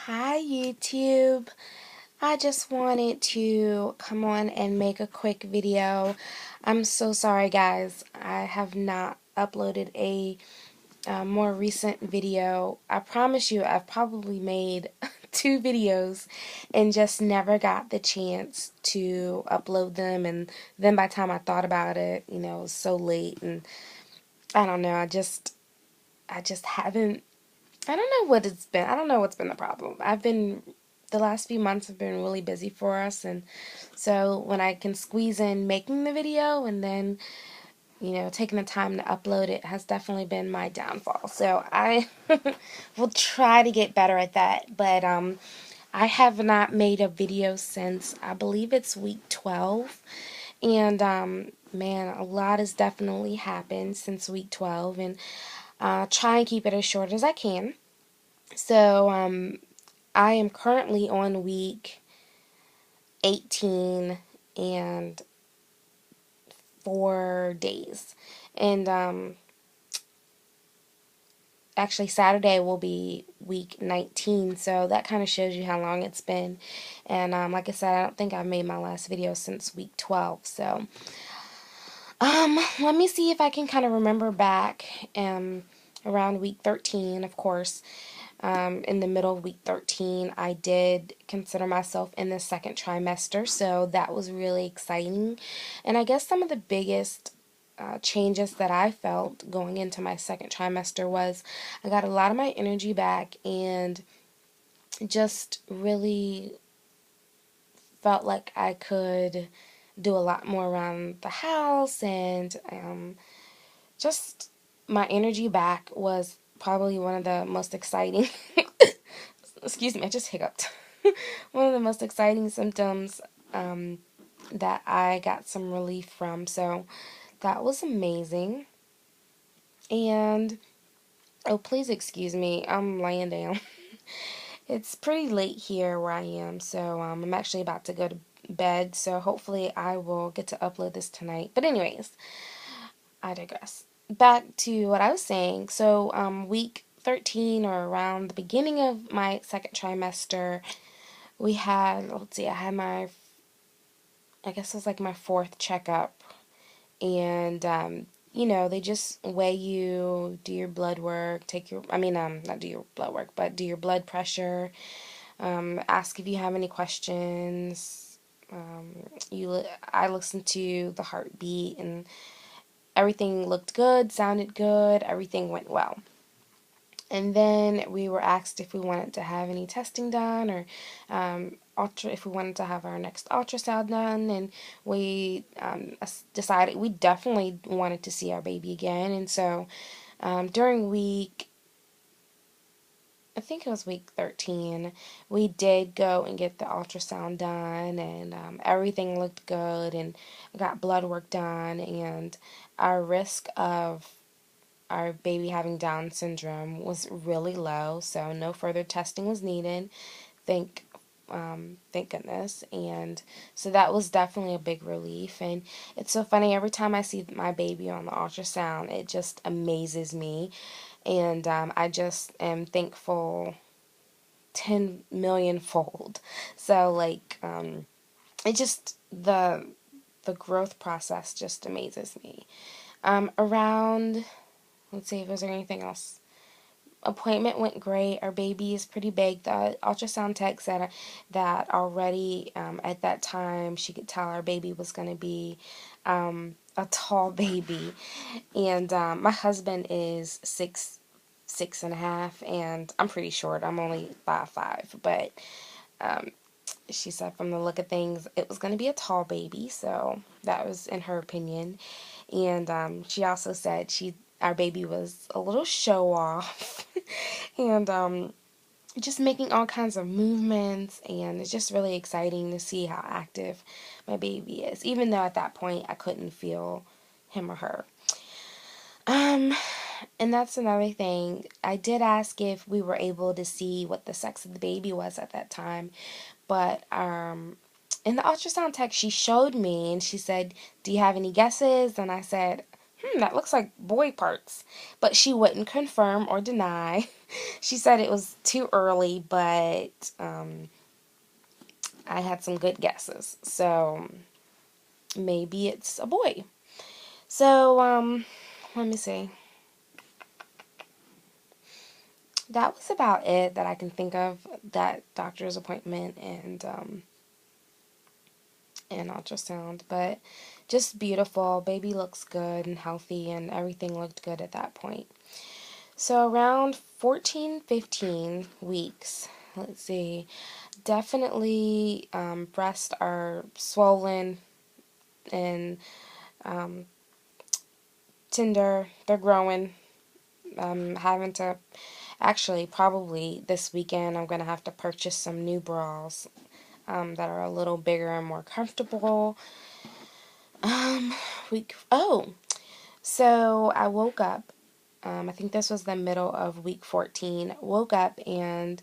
Hi YouTube. I just wanted to come on and make a quick video. I'm so sorry guys. I have not uploaded a more recent video. I promise you I've probably made 2 videos and just never got the chance to upload them, and then by the time I thought about it, it was so late, and I don't know, I just haven't. I don't know what it's been. I don't know what's been the problem. The last few months have been really busy for us, and so when I can squeeze in making the video and then, taking the time to upload it has definitely been my downfall. So I will try to get better at that, but I have not made a video since, I believe it's week 12, and man, a lot has definitely happened since week 12, and try and keep it as short as I can. So, I am currently on week 18 and 4 days. And actually, Saturday will be week 19, so that kind of shows you how long it's been. And like I said, I don't think I've made my last video since week 12. So, let me see if I can kind of remember back around week 13, of course. In the middle of week 13, I did consider myself in the second trimester, so that was really exciting. And I guess some of the biggest changes that I felt going into my second trimester was I got a lot of my energy back and just really felt like I could do a lot more around the house, and just my energy back was probably one of the most exciting excuse me, I just hiccuped. One of the most exciting symptoms that I got some relief from. So that was amazing. And, oh, please excuse me, I'm laying down. It's pretty late here where I am, so I'm actually about to go to bed, so hopefully I will get to upload this tonight. But anyways, I digress. Back to what I was saying. So week 13, or around the beginning of my second trimester, we had, let's see, I guess it was like my 4th checkup, and, they just weigh you, do your blood work, not do your blood work, but do your blood pressure, ask if you have any questions, I listened to the heartbeat, and everything looked good, sounded good, everything went well. And then we were asked if we wanted to have any testing done, or if we wanted to have our next ultrasound done, and we decided we definitely wanted to see our baby again. And so during I think it was week 13, we did go and get the ultrasound done, and everything looked good, and got blood work done, and our risk of our baby having Down syndrome was really low, so no further testing was needed. Thank goodness. And so that was definitely a big relief. And it's so funny, every time I see my baby on the ultrasound, it just amazes me, and I just am thankful 10 million fold. So like it just the growth process just amazes me. Around, let's see if there's anything else. Appointment went great. Our baby is pretty big. The ultrasound tech said that already at that time she could tell our baby was going to be a tall baby. And my husband is 6'6.5", and I'm pretty short. I'm only 5'5", but she said from the look of things it was going to be a tall baby, so that was in her opinion. And she also said our baby was a little show off and just making all kinds of movements, and it's just really exciting to see how active my baby is, even though at that point I couldn't feel him or her. And that's another thing. I did ask if we were able to see what the sex of the baby was at that time, but in the ultrasound tech, she showed me, and she said, "Do you have any guesses?" And I said, that looks like boy parts. But she wouldn't confirm or deny. She said it was too early, but I had some good guesses. So maybe it's a boy. So, let me see. That was about it that I can think of, that doctor's appointment and ultrasound. But just beautiful. Baby looks good and healthy, and everything looked good at that point. So around 14, 15 weeks, let's see, definitely breasts are swollen and tender. They're growing. I'm having to, actually, probably this weekend, I'm going to have to purchase some new bras that are a little bigger and more comfortable. Oh, so I woke up. I think this was the middle of week 14. Woke up and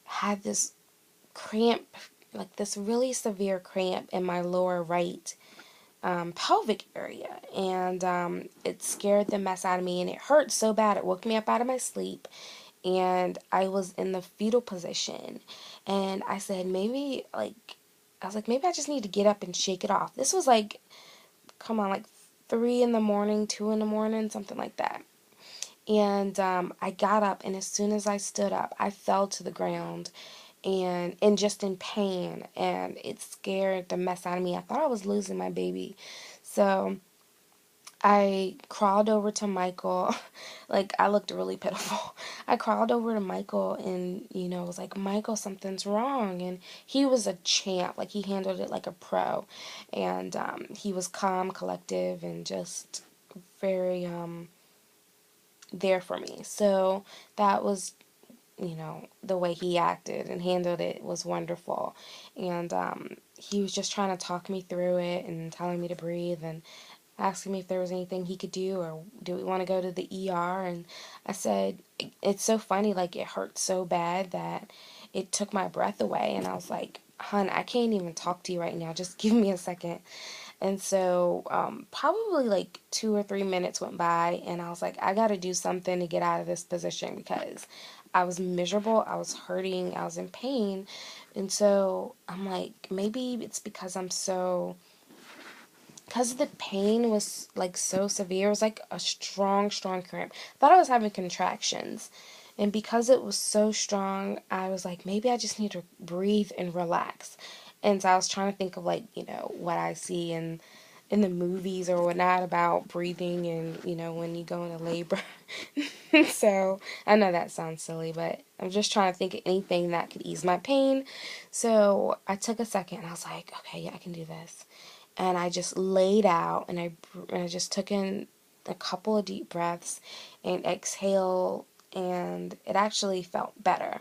had this cramp, like this really severe cramp in my lower right pelvic area, and it scared the mess out of me, and it hurt so bad it woke me up out of my sleep, and I was in the fetal position, and I was like, maybe I just need to get up and shake it off. This was like, come on, like 3 in the morning, 2 in the morning, something like that. And I got up, and as soon as I stood up, I fell to the ground and just in pain, and it scared the mess out of me. I thought I was losing my baby. So I crawled over to Michael. Like, I looked really pitiful. I crawled over to Michael and, was like, Michael, something's wrong. And he was a champ. Like, he handled it like a pro. And he was calm, collective, and just very there for me. So that was, the way he acted and handled it was wonderful. And he was just trying to talk me through it and telling me to breathe and asking me if there was anything he could do, or do we want to go to the ER. And I said, it's so funny, like it hurt so bad that it took my breath away. And I was like, hun, I can't even talk to you right now. Just give me a second. And so probably like 2 or 3 minutes went by, and I was like, I got to do something to get out of this position because I was miserable, I was hurting, I was in pain. And so I'm like, maybe it's because the pain was like so severe. It was like a strong, strong cramp. I thought I was having contractions. And because it was so strong, I was like, maybe I just need to breathe and relax. And so I was trying to think of, like, what I see in the movies or whatnot about breathing and, when you go into labor. So I know that sounds silly, but I'm just trying to think of anything that could ease my pain. So I took a second and I was like, okay, yeah, I can do this. And I just laid out, and I just took in a couple of deep breaths and exhale, and it actually felt better.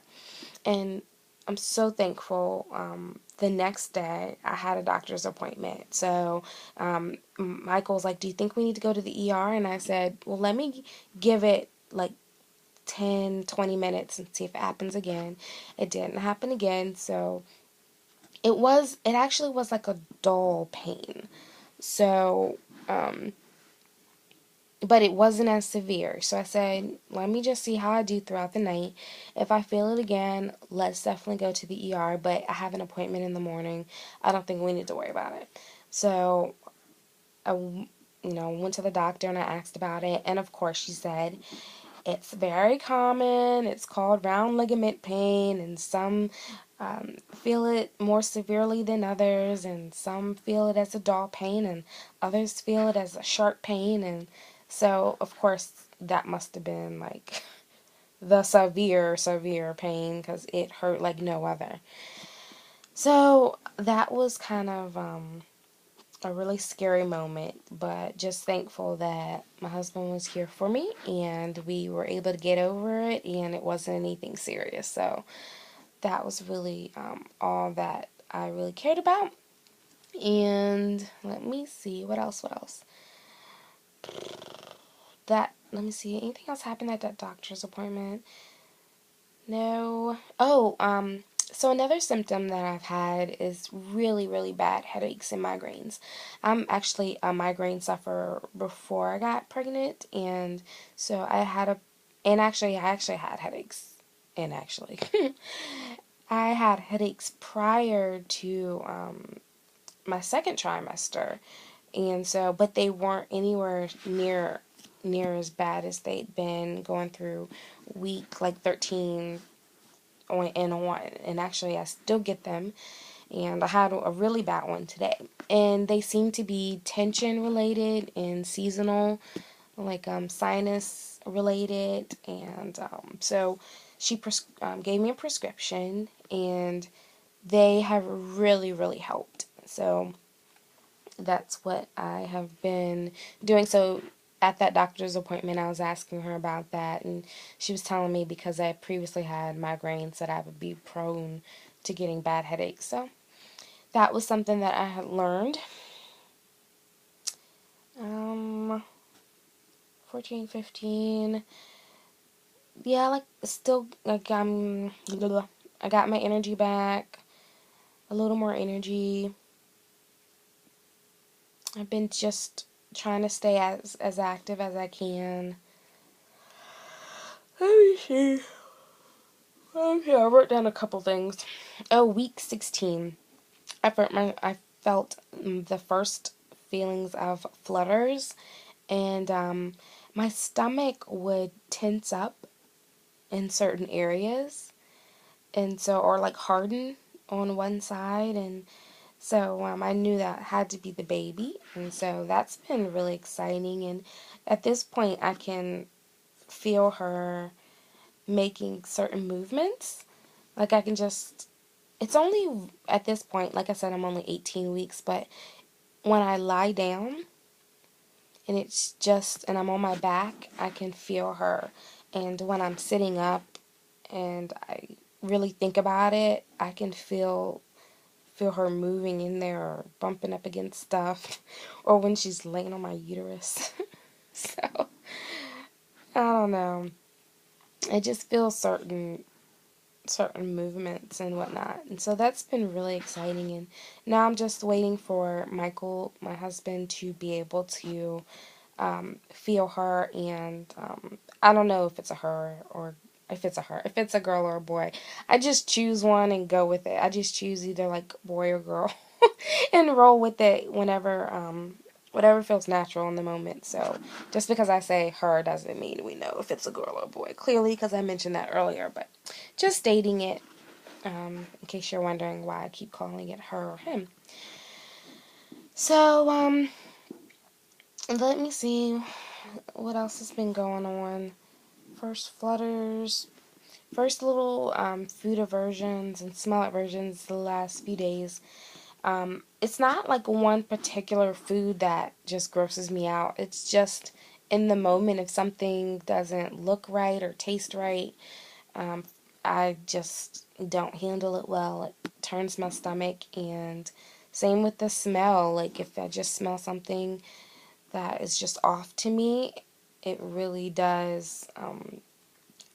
And I'm so thankful. The next day, I had a doctor's appointment. So Michael was like, do you think we need to go to the ER? And I said, well, let me give it like 10, 20 minutes and see if it happens again. It didn't happen again. So it actually was like a dull pain. So, but it wasn't as severe. So I said, let me just see how I do throughout the night. If I feel it again, let's definitely go to the ER. But I have an appointment in the morning. I don't think we need to worry about it. So I, went to the doctor and I asked about it. And of course, she said, it's very common. It's called round ligament pain, and some feel it more severely than others, and some feel it as a dull pain, and others feel it as a sharp pain. And so, of course, that must have been like the severe pain because it hurt like no other. So that was kind of a really scary moment, but just thankful that my husband was here for me and we were able to get over it and it wasn't anything serious. So that was really all that I really cared about. And let me see, what else? Let me see, anything else happened at that doctor's appointment? No. Oh, So another symptom that I've had is really, really bad headaches and migraines. I'm actually a migraine sufferer before I got pregnant, and so I actually had headaches, and actually, I had headaches prior to my second trimester, and so, but they weren't anywhere near as bad as they'd been going through week like 13 on, and actually I still get them, and I had a really bad one today, and they seem to be tension related and seasonal, like sinus related, and so she gave me a prescription, and they have really, really helped. So that's what I have been doing. So at that doctor's appointment, I was asking her about that, and she was telling me because I previously had migraines that I would be prone to getting bad headaches. So that was something that I had learned. 14, 15. Yeah, like still like I got my energy back, a little more energy. I've been just trying to stay as active as I can. Let me see. Okay, I wrote down a couple things. Oh, week 16. I felt the first feelings of flutters, and my stomach would tense up in certain areas, and so, or like harden on one side, and so I knew that had to be the baby, and so that's been really exciting. And at this point, I can feel her making certain movements. Like I can just, it's only at this point, like I said, I'm only 18 weeks, but when I lie down and I'm on my back, I can feel her. And when I'm sitting up and I really think about it, I can feel her moving in there or bumping up against stuff, or when she's laying on my uterus. So, I don't know. I just feel certain movements and whatnot. And so that's been really exciting. And now I'm just waiting for Michael, my husband, to be able to feel her. And I don't know if it's a her or if it's a her, if it's a girl or a boy. I just choose one and go with it. I just choose either like boy or girl and roll with it whatever feels natural in the moment. So just because I say her doesn't mean we know if it's a girl or a boy. Clearly, because I mentioned that earlier, but just stating it in case you're wondering why I keep calling it her or him. So let me see what else has been going on. First flutters, first little food aversions and smell aversions the last few days. It's not like one particular food that just grosses me out. It's just in the moment if something doesn't look right or taste right, um, I just don't handle it well. It turns my stomach, and same with the smell. Like if I just smell something that is just off to me, it really does.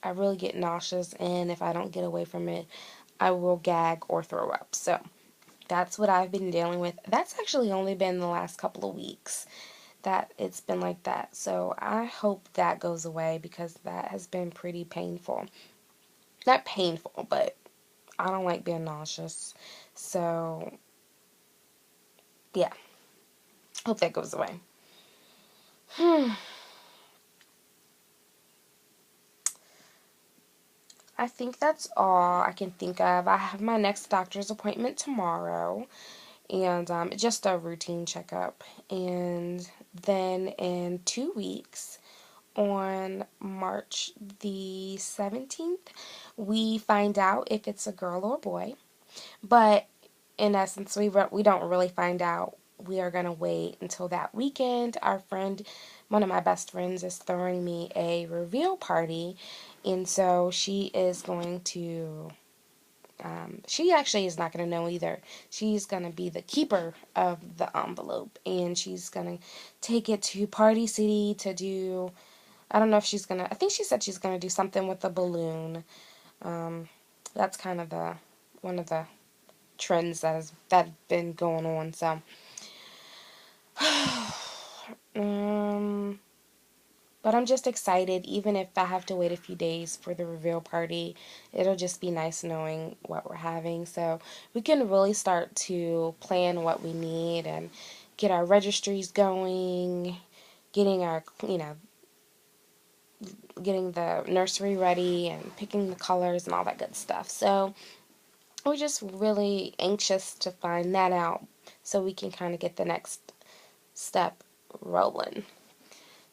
I really get nauseous, and if I don't get away from it, I will gag or throw up. So that's what I've been dealing with. That's actually only been the last couple of weeks that it's been like that. So I hope that goes away because that has been pretty painful. Not painful, but I don't like being nauseous. So yeah, hope that goes away. I think that's all I can think of. I have my next doctor's appointment tomorrow, and just a routine checkup. And then in 2 weeks, on March the 17th, we find out if it's a girl or a boy. But in essence, we don't really find out. We are going to wait until that weekend. Our friend, one of my best friends, is throwing me a reveal party, and so she is going to she actually is not going to know either. She's going to be the keeper of the envelope, and she's going to take it to Party City to do, I don't know if she's going to, I think she said she's going to do something with a balloon. That's kind of the one of the trends that's been going on. So, but I'm just excited. Even if I have to wait a few days for the reveal party, it'll just be nice knowing what we're having. So we can really start to plan what we need and get our registries going, getting our, getting the nursery ready and picking the colors and all that good stuff. So we're just really anxious to find that out so we can kind of get the next step rolling.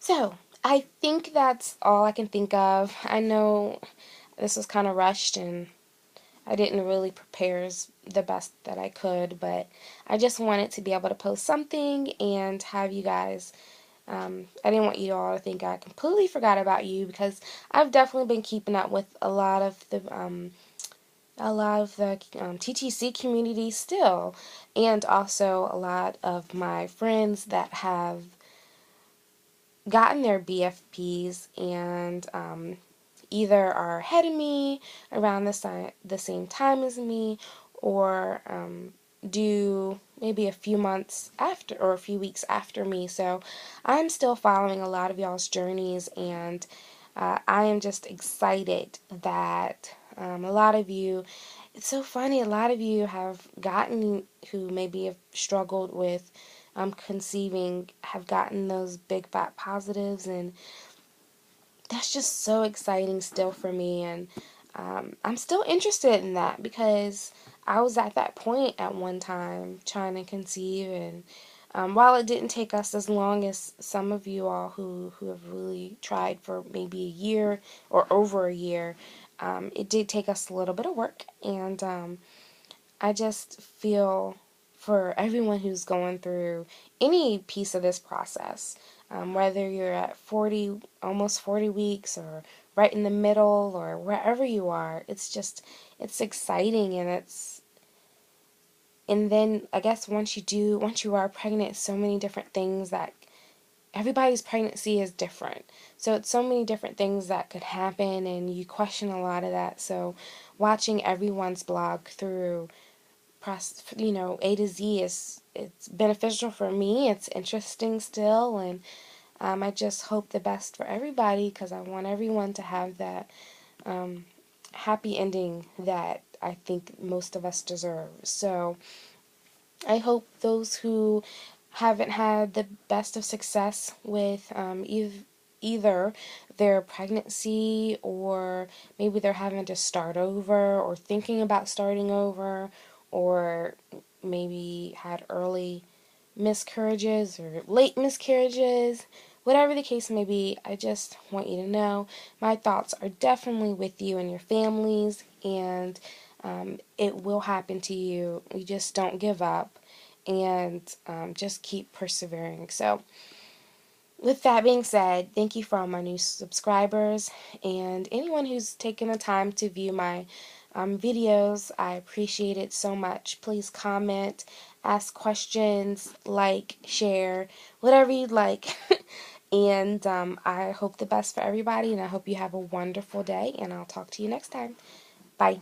So I think that's all I can think of. I know this was kind of rushed and I didn't really prepare the best that I could, but I just wanted to be able to post something and have you guys. I didn't want you all to think I completely forgot about you, because I've definitely been keeping up with a lot of the TTC community still, and also a lot of my friends that have gotten their BFPs and either are ahead of me around the same time as me, or do maybe a few months after or a few weeks after me. So I'm still following a lot of y'all's journeys, and I am just excited that a lot of you, it's so funny, a lot of you have gotten, who maybe have struggled with conceiving, have gotten those big fat positives, and that's just so exciting still for me. And I'm still interested in that, because I was at that point at one time trying to conceive, and while it didn't take us as long as some of you all who have really tried for maybe a year or over a year, it did take us a little bit of work. And I just feel for everyone who's going through any piece of this process, whether you're at 40, almost 40 weeks, or right in the middle, or wherever you are, it's exciting, and then I guess once you are pregnant, so many different things that everybody's pregnancy is different. So it's so many different things that could happen, and you question a lot of that. So watching everyone's blog through A to Z, it's beneficial for me. It's interesting still, and I just hope the best for everybody, because I want everyone to have that happy ending that I think most of us deserve. So I hope those who haven't had the best of success with either their pregnancy, or maybe they're having to start over, or thinking about starting over, or maybe had early miscarriages or late miscarriages, whatever the case may be, I just want you to know my thoughts are definitely with you and your families, and it will happen to you. You just don't give up, and just keep persevering. So with that being said, thank you for all my new subscribers, and anyone who's taken the time to view my videos. I appreciate it so much. Please comment, ask questions, like, share, whatever you'd like. And I hope the best for everybody, and I hope you have a wonderful day, and I'll talk to you next time. Bye.